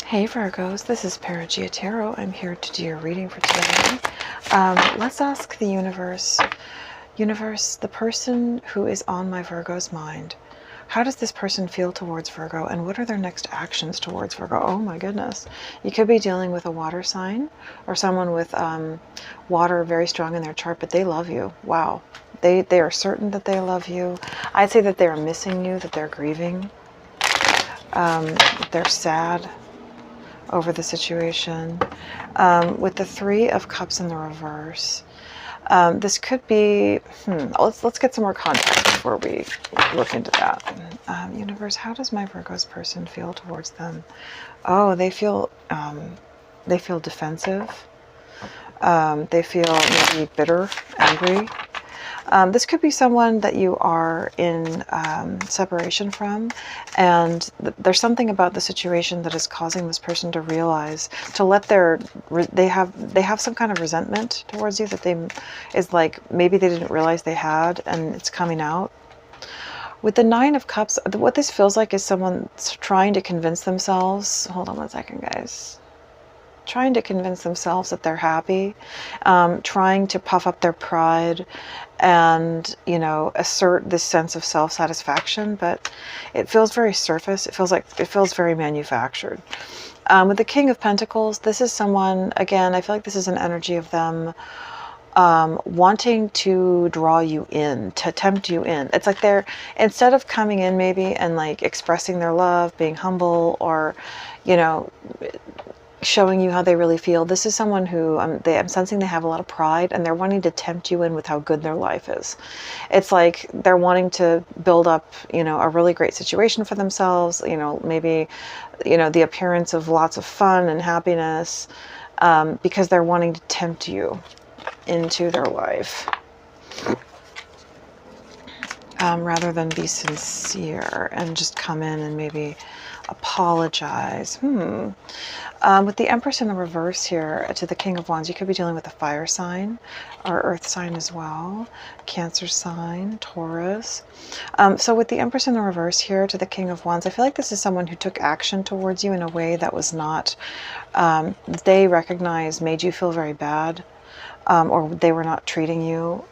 Hey Virgos, this is Paragia Tarot. I'm here to do your reading for today. Let's ask the universe. Universe, the person who is on my Virgo's mind, how does this person feel towards Virgo, and what are their next actions towards Virgo? Oh my goodness. You could be dealing with a water sign or someone with water very strong in their chart, but they love you. Wow. They are certain that they love you. I'd say that they're missing you, that they're grieving. They're sad over the situation. With the Three of Cups in the reverse, this could be, let's get some more context before we look into that. Universe, how does my Virgo's person feel towards them? Oh, they feel defensive. They feel maybe bitter, angry. This could be someone that you are in separation from, and there's something about the situation that is causing this person to realize, to let they have some kind of resentment towards you that is like maybe they didn't realize they had, and it's coming out. With the Nine of Cups, what this feels like is someone trying to convince themselves, hold on one second guys, trying to convince themselves that they're happy, trying to puff up their pride and, you know, assert this sense of self-satisfaction, but it feels very surface. It feels very manufactured. With the King of Pentacles, this is someone, again, I feel like this is an energy of them wanting to draw you in, to tempt you in. It's like they're, instead of coming in maybe and like expressing their love, being humble, or, you know, showing you how they really feel, this is someone who I'm sensing they have a lot of pride, and they're wanting to tempt you in with how good their life is. It's like they're wanting to build up, you know, a really great situation for themselves, you know, maybe, you know, the appearance of lots of fun and happiness, because they're wanting to tempt you into their life, rather than be sincere and just come in and maybe apologize. With the Empress in the reverse here to the King of Wands, you could be dealing with a fire sign or earth sign as well, Cancer sign, Taurus. So with the Empress in the reverse here to the King of Wands, I feel like this is someone who took action towards you in a way that was not, they recognize made you feel very bad. Or they were not treating you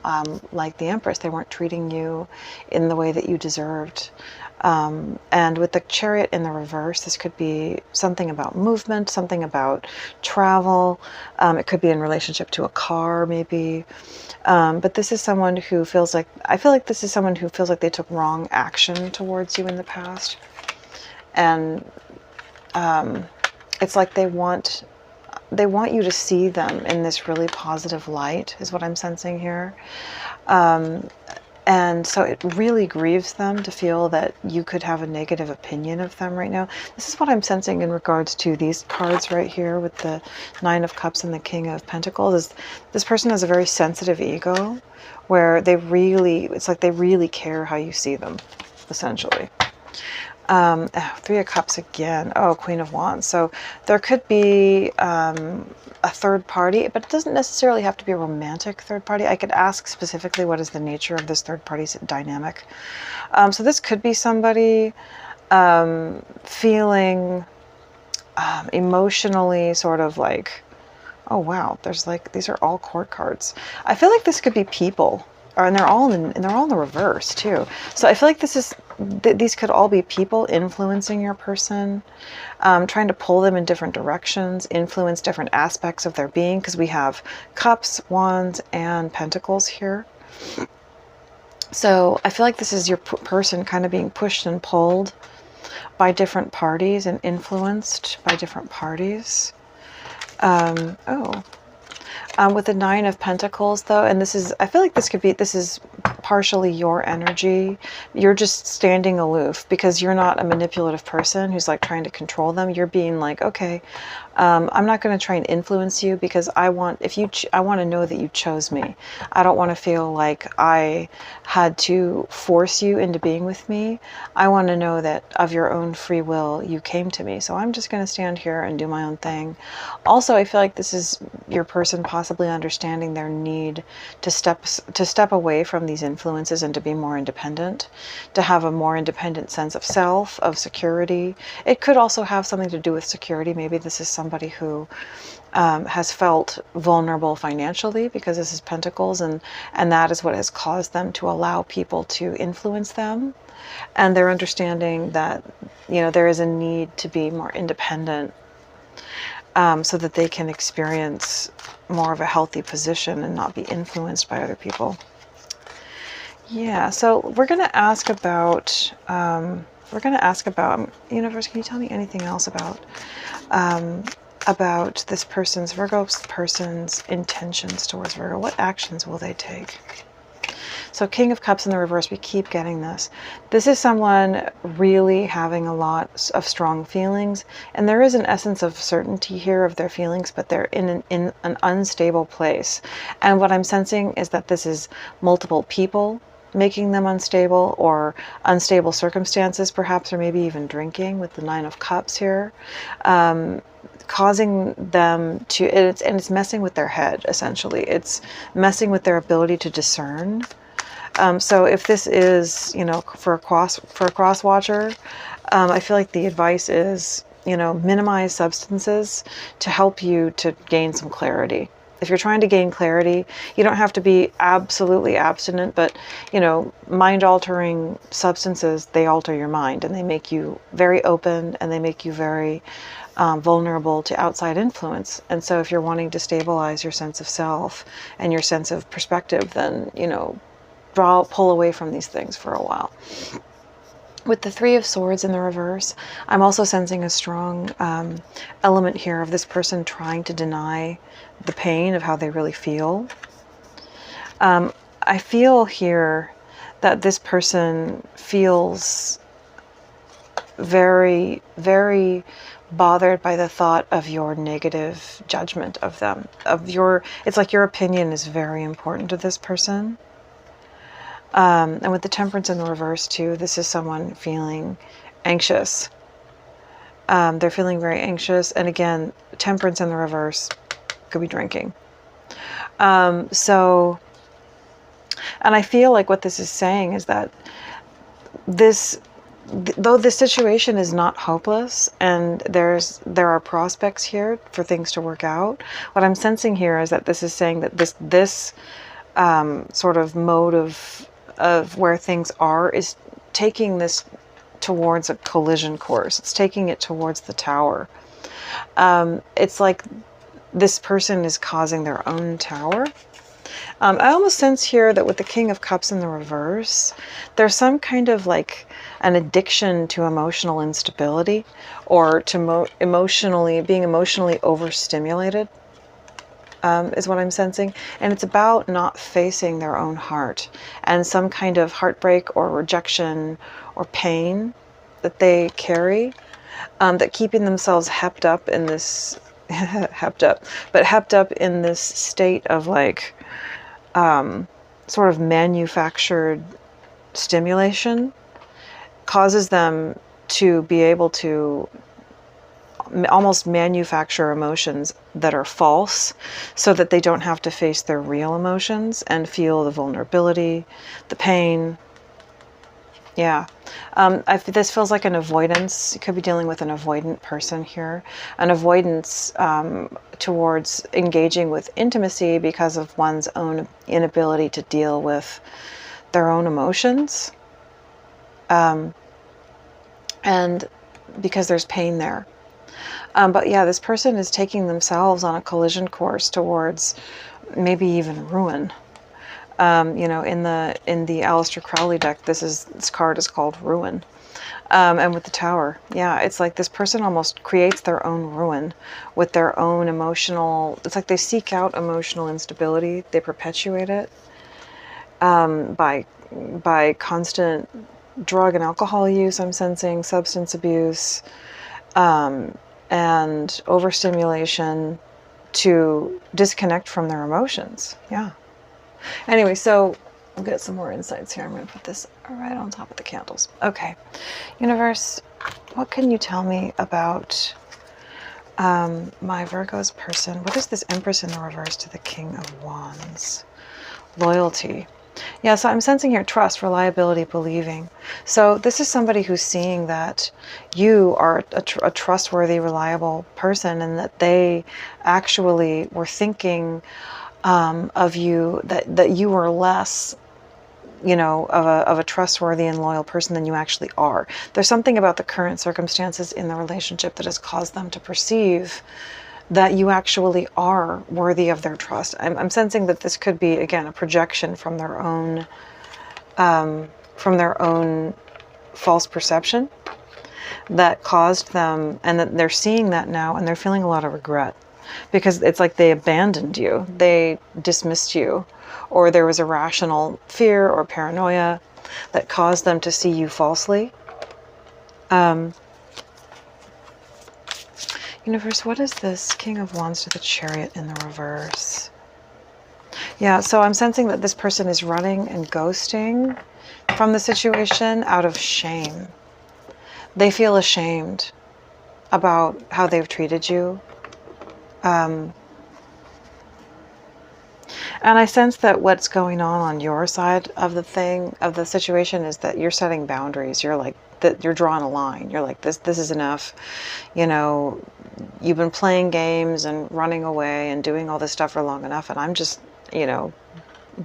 like the Empress. They weren't treating you in the way that you deserved. And with the Chariot in the reverse, this could be something about movement, something about travel. It could be in relationship to a car, maybe. But this is someone who feels like, I feel like this is someone who feels like they took wrong action towards you in the past. And it's like they want you to see them in this really positive light, is what I'm sensing here. And so it really grieves them to feel that you could have a negative opinion of them right now. This is what I'm sensing in regards to these cards right here with the Nine of Cups and the King of Pentacles. Is this person has a very sensitive ego where they really, it's like they really care how you see them, essentially. Three of Cups again. Oh, Queen of Wands. So there could be a third party, but it doesn't necessarily have to be a romantic third party. I could ask specifically what is the nature of this third party's dynamic. So this could be somebody feeling emotionally sort of like, oh wow, there's like, these are all court cards. I feel like this could be people. And they're all in the reverse too. So I feel like this is, these could all be people influencing your person, trying to pull them in different directions, influence different aspects of their being, because we have Cups, Wands, and Pentacles here. So I feel like this is your person kind of being pushed and pulled by different parties and influenced by different parties. With the Nine of Pentacles though, and this is, I feel like this is partially your energy. You're just standing aloof because you're not a manipulative person who's like trying to control them. You're being like, okay, I'm not going to try and influence you because I want, I want to know that you chose me. I don't want to feel like I had to force you into being with me. I want to know that of your own free will, you came to me. So I'm just going to stand here and do my own thing. Also, I feel like this is your person possibly understanding their need to step away from these influences and to be more independent, to have a more independent sense of self, of security. It could also have something to do with security. Maybe this is somebody who has felt vulnerable financially, because this is Pentacles, and that is what has caused them to allow people to influence them. And they're understanding that, you know, there is a need to be more independent, so that they can experience more of a healthy position and not be influenced by other people. Yeah, so we're going to ask about, universe, can you tell me anything else about this person's, Virgo person's intentions towards Virgo? What actions will they take? So King of Cups in the reverse, we keep getting this. This is someone really having a lot of strong feelings, and there is an essence of certainty here of their feelings, but they're in an unstable place. And what I'm sensing is that this is multiple people making them unstable, or unstable circumstances perhaps, or maybe even drinking with the Nine of Cups here. Causing them to, and it's messing with their head, essentially. It's messing with their ability to discern. So if this is, you know, for a cross watcher, I feel like the advice is, you know, minimize substances to help you to gain some clarity. If you're trying to gain clarity, you don't have to be absolutely abstinent, but, you know, mind-altering substances, they alter your mind, and they make you very open, and they make you very vulnerable to outside influence. And so if you're wanting to stabilize your sense of self and your sense of perspective, then, you know, pull away from these things for a while. With the Three of Swords in the reverse, I'm also sensing a strong element here of this person trying to deny the pain of how they really feel. I feel here that this person feels very, very bothered by the thought of your negative judgment of them. It's like your opinion is very important to this person. And with the Temperance in the reverse too, this is someone feeling anxious. They're feeling very anxious. And again, Temperance in the reverse could be drinking. And I feel like what this is saying is that though this situation is not hopeless, and there are prospects here for things to work out, what I'm sensing here is that this is saying that this sort of mode of where things are is taking this towards a collision course. It's taking it towards the tower. It's like this person is causing their own tower. I almost sense here that with the King of Cups in the reverse, there's some kind of like an addiction to emotional instability, or to being emotionally overstimulated. Is what I'm sensing. And it's about not facing their own heart, and some kind of heartbreak or rejection or pain that they carry, that keeping themselves hepped up in this hepped up in this state of like sort of manufactured stimulation, causes them to be able to almost manufacture emotions that are false, so that they don't have to face their real emotions and feel the vulnerability, the pain. Yeah. This feels like an avoidance. You could be dealing with an avoidant person here. An avoidance towards engaging with intimacy because of one's own inability to deal with their own emotions. And because there's pain there. But yeah, this person is taking themselves on a collision course towards maybe even ruin. You know, in the Aleister Crowley deck, this card is called Ruin. And with the Tower, yeah, it's like this person almost creates their own ruin with their own emotional, it's like they seek out emotional instability, they perpetuate it by constant drug and alcohol use, I'm sensing, substance abuse, and overstimulation to disconnect from their emotions. Yeah. Anyway, so we'll get some more insights here. I'm going to put this right on top of the candles. Okay. Universe, what can you tell me about my Virgo's person? What is this Empress in the reverse to the King of Wands? Loyalty. Yeah, so I'm sensing here trust, reliability, believing. So this is somebody who's seeing that you are a trustworthy, reliable person, and that they actually were thinking of you, that you were less, you know, of a trustworthy and loyal person than you actually are. There's something about the current circumstances in the relationship that has caused them to perceive that you actually are worthy of their trust. I'm sensing that this could be, again, a projection from their own false perception that caused them, and that they're seeing that now, and they're feeling a lot of regret, because it's like they abandoned you, they dismissed you, or there was a rational fear or paranoia that caused them to see you falsely. Universe, what is this King of Wands to the Chariot in the reverse? Yeah, so I'm sensing that this person is running and ghosting from the situation out of shame. They feel ashamed about how they've treated you. And I sense that what's going on your side of the situation is that you're setting boundaries. You're like, that you're drawing a line. You're like, this is enough. You know, you've been playing games and running away and doing all this stuff for long enough, and I'm just, you know,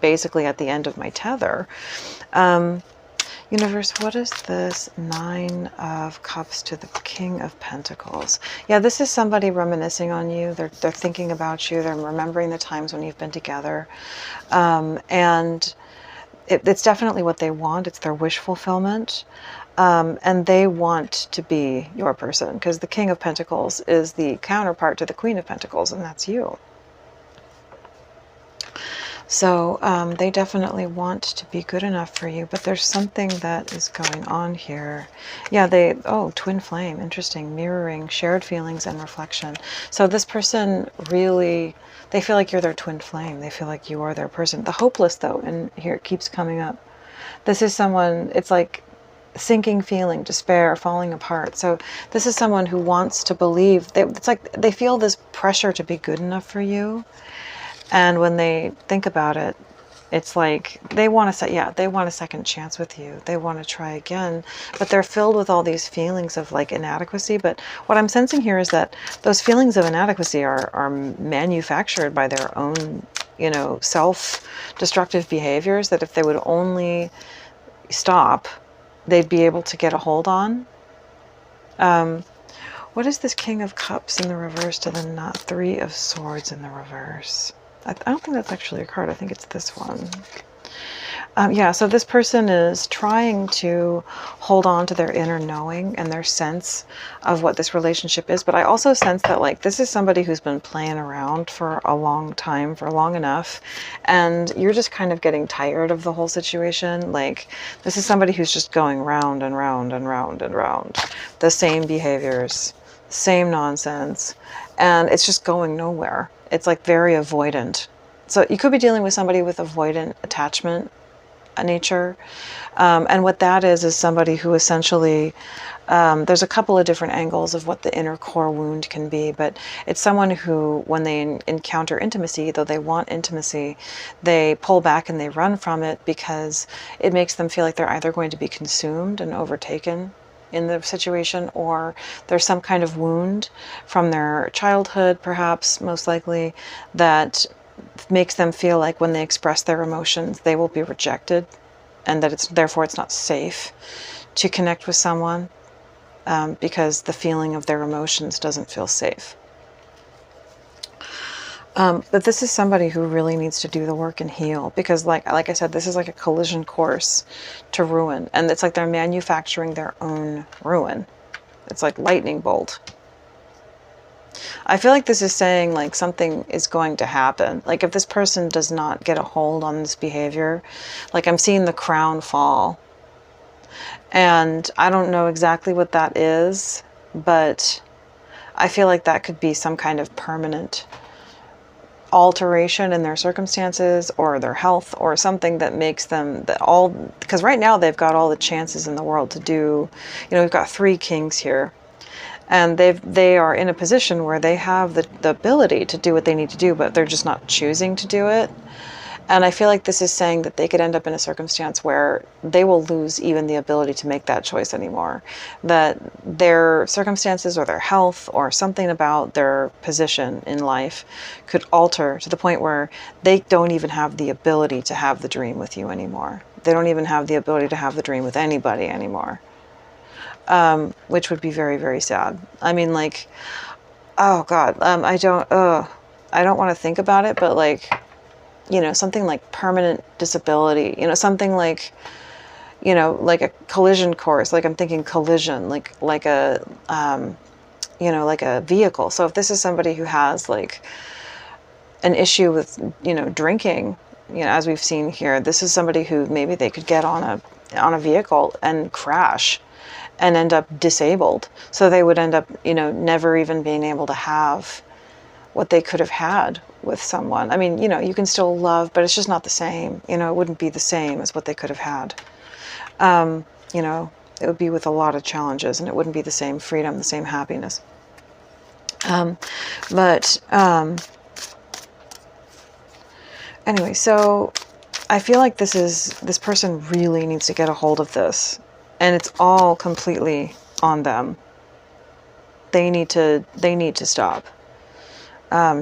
basically at the end of my tether. Universe, what is this Nine of Cups to the King of Pentacles? Yeah, this is somebody reminiscing on you. They're thinking about you. They're remembering the times when you've been together. And it's definitely what they want. It's their wish fulfillment. And they want to be your person, because the King of Pentacles is the counterpart to the Queen of Pentacles, and that's you. So they definitely want to be good enough for you, but there's something that is going on here. Yeah, twin flame, interesting, mirroring, shared feelings and reflection. So this person really, they feel like you're their twin flame. They feel like you are their person. The hopeless though, and here it keeps coming up. This is someone, it's like sinking feeling, despair, falling apart. So this is someone who wants to believe, it's like they feel this pressure to be good enough for you. And when they think about it, it's like they want to say, yeah, they want a second chance with you. They want to try again, but they're filled with all these feelings of like inadequacy. But what I'm sensing here is that those feelings of inadequacy are manufactured by their own, you know, self-destructive behaviors, that if they would only stop, they'd be able to get a hold on. What is this King of Cups in the reverse to the Three of Swords in the reverse? I don't think that's actually a card. I think it's this one. Yeah, so this person is trying to hold on to their inner knowing and their sense of what this relationship is. But I also sense that, like, this is somebody who's been playing around for a long time, for long enough. And you're just kind of getting tired of the whole situation. Like, this is somebody who's just going round and round and round and round. The same behaviors, same nonsense. And it's just going nowhere. It's like very avoidant. So you could be dealing with somebody with avoidant attachment nature. And what that is somebody who essentially, there's a couple of different angles of what the inner core wound can be, but it's someone who, when they encounter intimacy, though they want intimacy, they pull back and they run from it because it makes them feel like they're either going to be consumed and overtaken in the situation, or there's some kind of wound from their childhood, perhaps, most likely, that makes them feel like when they express their emotions, they will be rejected, and that therefore it's not safe to connect with someone because the feeling of their emotions doesn't feel safe. But this is somebody who really needs to do the work and heal, because like I said, this is like a collision course to ruin, and it's like they're manufacturing their own ruin. It's like lightning bolt. I feel like this is saying like something is going to happen. Like if this person does not get a hold on this behavior, like I'm seeing the crown fall. And I don't know exactly what that is, but I feel like that could be some kind of permanent alteration in their circumstances or their health, or something that makes them because right now they've got all the chances in the world to do, you know, we've got 3 kings here. And they are in a position where they have the ability to do what they need to do, but they're just not choosing to do it. And I feel like this is saying that they could end up in a circumstance where they will lose even the ability to make that choice anymore. That their circumstances or their health or something about their position in life could alter to the point where they don't even have the ability to have the dream with you anymore. They don't even have the ability to have the dream with anybody anymore. Which would be very, very sad. I mean, like, oh God, I don't want to think about it, but like, you know, something like permanent disability, you know, something like, you know, like a collision course, like I'm thinking collision, like a, you know, like a vehicle. So if this is somebody who has like an issue with, you know, drinking, you know, as we've seen here, this is somebody who maybe they could get on a vehicle and crash and end up disabled. So they would end up, you know, never even being able to have what they could have had with someone. I mean, you know, you can still love, but it's just not the same. You know, it wouldn't be the same as what they could have had. You know, it would be with a lot of challenges, and it wouldn't be the same freedom, the same happiness. Anyway, so I feel like this person really needs to get a hold of this, and it's all completely on them. They need to stop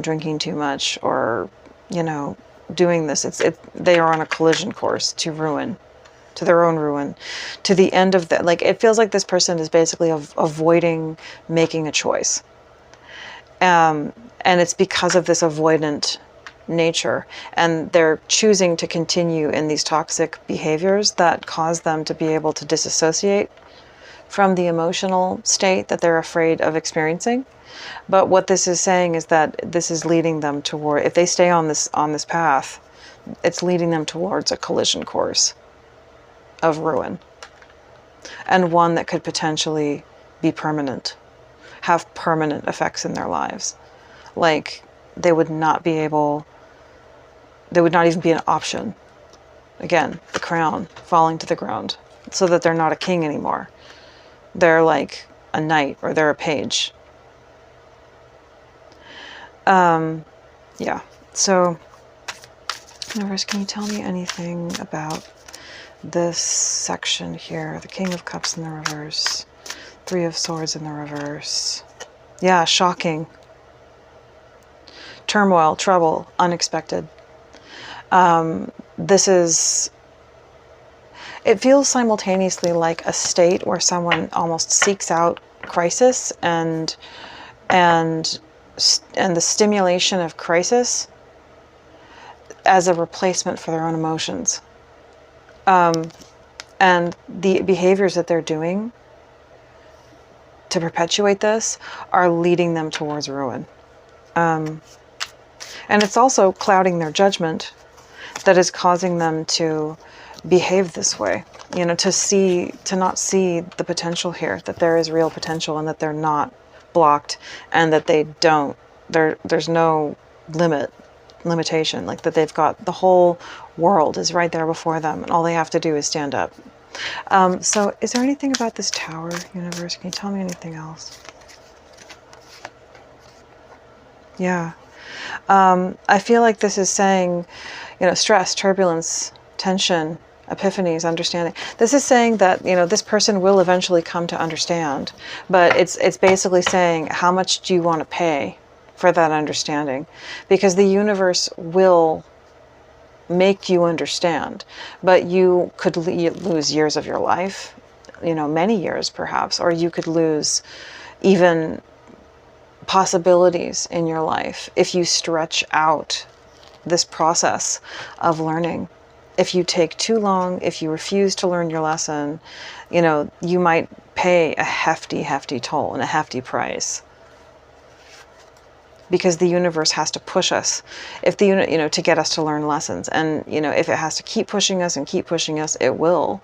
drinking too much, or, you know, doing this. They are on a collision course to ruin, to their own ruin, to the end of that. Like, it feels like this person is basically avoiding making a choice. And it's because of this avoidant nature, and they're choosing to continue in these toxic behaviors that cause them to be able to disassociate from the emotional state that they're afraid of experiencing. But what this is saying is that this is leading them toward, if they stay on this path, it's leading them towards a collision course of ruin, and one that could potentially be permanent, have permanent effects in their lives. Like, they would not even be an option. Again, the crown falling to the ground, so that they're not a king anymore. They're like a knight, or they're a page. Yeah, so universe, can you tell me anything about this section here? The King of Cups in the reverse, Three of Swords in the reverse. Yeah, shocking. Turmoil, trouble, unexpected. It feels simultaneously like a state where someone almost seeks out crisis and the stimulation of crisis as a replacement for their own emotions. And the behaviors that they're doing to perpetuate this are leading them towards ruin. And it's also clouding their judgment that is causing them to behave this way. You know, to not see the potential here, that there is real potential, and that they're not blocked, and that there's no limitation, like that they've got the whole world is right there before them, and all they have to do is stand up. So is there anything about this Tower, universe? Can you tell me anything else? Yeah. I feel like this is saying, you know, stress, turbulence, tension, epiphanies, understanding. This is saying that, you know, this person will eventually come to understand, but it's basically saying, how much do you want to pay for that understanding? Because the universe will make you understand, but you could lose years of your life, you know, many years perhaps, or you could lose even possibilities in your life if you stretch out this process of learning. If you take too long, if you refuse to learn your lesson, you know, you might pay a hefty, hefty toll and a hefty price. Because the universe has to push us, if the unit, you know, to get us to learn lessons. And, you know, if it has to keep pushing us and keep pushing us, it will.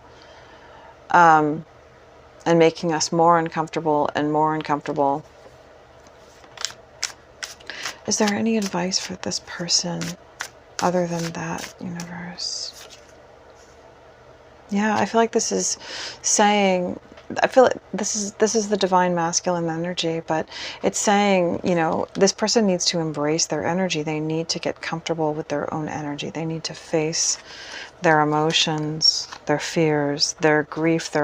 And making us more uncomfortable and more uncomfortable. Is there any advice for this person other than that, universe? Yeah, I feel like this is saying I feel like this is the divine masculine energy, but it's saying, you know, this person needs to embrace their energy. They need to get comfortable with their own energy. They need to face their emotions, their fears, their grief, their